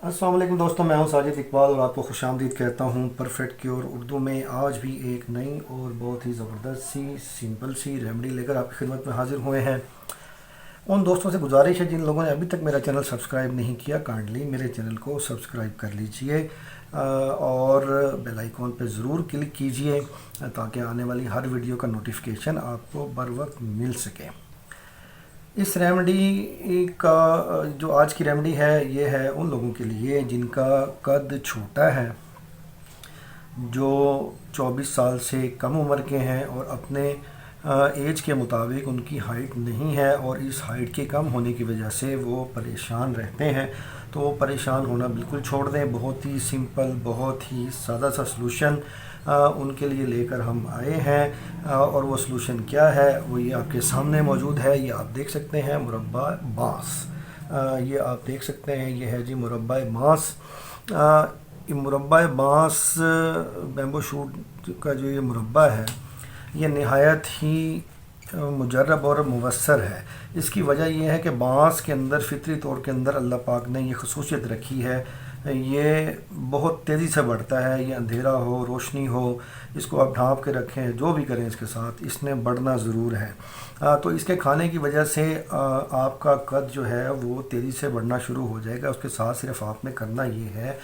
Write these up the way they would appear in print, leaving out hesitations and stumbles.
अस्सलाम वालेकुम दोस्तों, मैं हूं साजिद इकबाल और आपको खुश आमदीद कहता हूं परफेक्ट क्योर उर्दू में। आज भी एक नई और बहुत ही ज़बरदस्त सी सिंपल सी रेमेडी लेकर आपकी खिदमत में हाजिर हुए हैं। उन दोस्तों से गुजारिश है जिन लोगों ने अभी तक मेरा चैनल सब्सक्राइब नहीं किया, काइंडली मेरे चैनल को सब्सक्राइब कर लीजिए और बेल आइकॉन पर ज़रूर क्लिक कीजिए ताकि आने वाली हर वीडियो का नोटिफिकेशन आपको बर वक्त मिल सके। इस रेमेडी का जो आज की रेमेडी है ये है उन लोगों के लिए जिनका कद छोटा है, जो 24 साल से कम उम्र के हैं और अपने एज के मुताबिक उनकी हाइट नहीं है और इस हाइट के कम होने की वजह से वो परेशान रहते हैं। तो वो परेशान होना बिल्कुल छोड़ दें। बहुत ही सिंपल, बहुत ही सादा सा सलूशन उनके लिए लेकर हम आए हैं और वो सलूशन क्या है वो ये आपके सामने मौजूद है। ये आप देख सकते हैं मुरब्बा बांस, ये आप देख सकते हैं, ये है जी मुरब्बा बांस। मुरब्बा बांस बैम्बू शूट का जो ये मुरब्बा है ये नहायत ही मुजर्रब और मुवस्सर है। इसकी वजह यह है कि बांस के अंदर फितरी तौर के अंदर अल्लाह पाक ने ये खसूसियत रखी है, ये बहुत तेज़ी से बढ़ता है। ये अंधेरा हो, रोशनी हो, इसको आप ढाँप के रखें, जो भी करें इसके साथ, इसने बढ़ना ज़रूर है। तो इसके खाने की वजह से आपका कद जो है वो तेज़ी से बढ़ना शुरू हो जाएगा। उसके साथ सिर्फ आपने करना ये है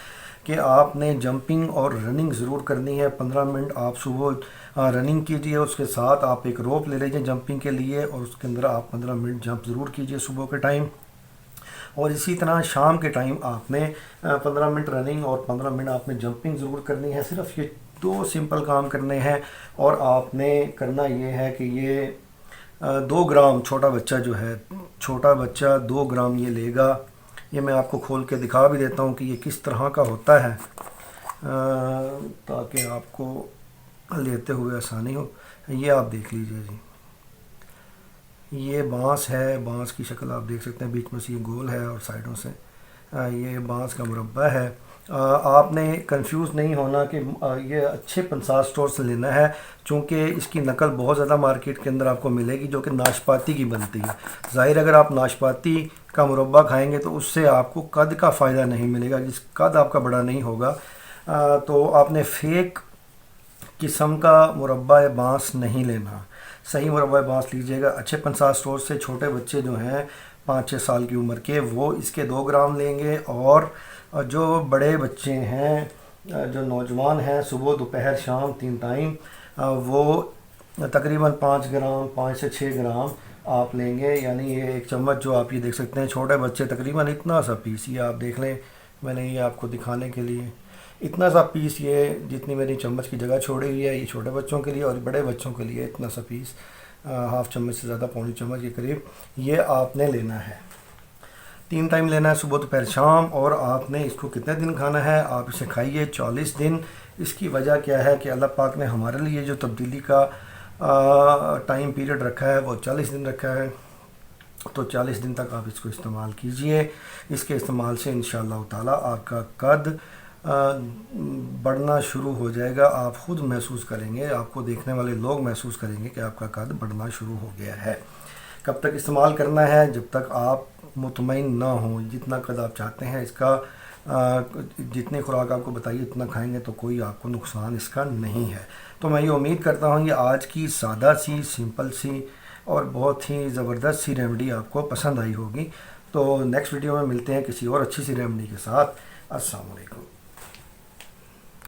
कि आपने जंपिंग और रनिंग ज़रूर करनी है। 15 मिनट आप सुबह रनिंग कीजिए, उसके साथ आप एक रोप ले लीजिए जंपिंग के लिए और उसके अंदर आप 15 मिनट जंप ज़रूर कीजिए सुबह के टाइम। और इसी तरह शाम के टाइम आपने 15 मिनट रनिंग और 15 मिनट आपने जंपिंग ज़रूर करनी है। सिर्फ ये 2 सिंपल काम करने हैं और आपने करना ये है कि ये 2 ग्राम छोटा बच्चा जो है, छोटा बच्चा 2 ग्राम ये लेगा। ये मैं आपको खोल के दिखा भी देता हूँ कि ये किस तरह का होता है ताकि आपको लेते हुए आसानी हो। ये आप देख लीजिए जी, ये बांस है, बांस की शक्ल आप देख सकते हैं, बीच में से ये गोल है और साइडों से ये बांस का मुरब्बा है। आपने कंफ्यूज नहीं होना कि ये अच्छे पंसार स्टोर से लेना है, चूँकि इसकी नकल बहुत ज़्यादा मार्केट के अंदर आपको मिलेगी जो कि नाशपाती की बनती है। ज़ाहिर अगर आप नाशपाती का मुरब्बा खाएंगे तो उससे आपको कद का फ़ायदा नहीं मिलेगा, जिस कद आपका बड़ा नहीं होगा। तो आपने फेक किस्म का मुरब्बा बांस नहीं लेना, सही मुरब्बा बांस लीजिएगा अच्छे पंसार स्टोर से। छोटे बच्चे जो हैं 5-6 साल की उम्र के, वो इसके 2 ग्राम लेंगे और जो बड़े बच्चे हैं, जो नौजवान हैं, सुबह दोपहर शाम 3 टाइम, वो तकरीबन 5 ग्राम 5 से 6 ग्राम आप लेंगे। यानी ये एक चम्मच जो आप ये देख सकते हैं, छोटे बच्चे तकरीबन इतना सा पीस, ये आप देख लें, मैंने ये आपको दिखाने के लिए इतना सा पीस, ये जितनी मेरी चम्मच की जगह छोड़ी हुई है ये छोटे बच्चों के लिए, और बड़े बच्चों के लिए इतना सा पीस, हाफ़ चम्मच से ज़्यादा, पौनी चम्मच के करीब ये आपने लेना है। 3 टाइम लेना है, सुबह दोपहर शाम। और आपने इसको कितने दिन खाना है? आप इसे खाइए 40 दिन। इसकी वजह क्या है कि अल्लाह पाक ने हमारे लिए जो तब्दीली का टाइम पीरियड रखा है वो 40 दिन रखा है। तो 40 दिन तक आप इसको इस्तेमाल कीजिए। इसके इस्तेमाल से इंशाअल्लाह ताला आपका कद बढ़ना शुरू हो जाएगा। आप ख़ुद महसूस करेंगे, आपको देखने वाले लोग महसूस करेंगे कि आपका कद बढ़ना शुरू हो गया है। कब तक इस्तेमाल करना है? जब तक आप मुतमईन ना हों। जितना कद आप चाहते हैं इसका, जितनी खुराक आपको बताइए उतना खाएंगे तो कोई आपको नुकसान इसका नहीं है। तो मैं ये उम्मीद करता हूँ ये आज की सादा सी, सिंपल सी और बहुत ही ज़बरदस्त सी रेमेडी आपको पसंद आई होगी। तो नेक्स्ट वीडियो में मिलते हैं किसी और अच्छी सी रेमेडी के साथ। अस्सलाम वालेकुम।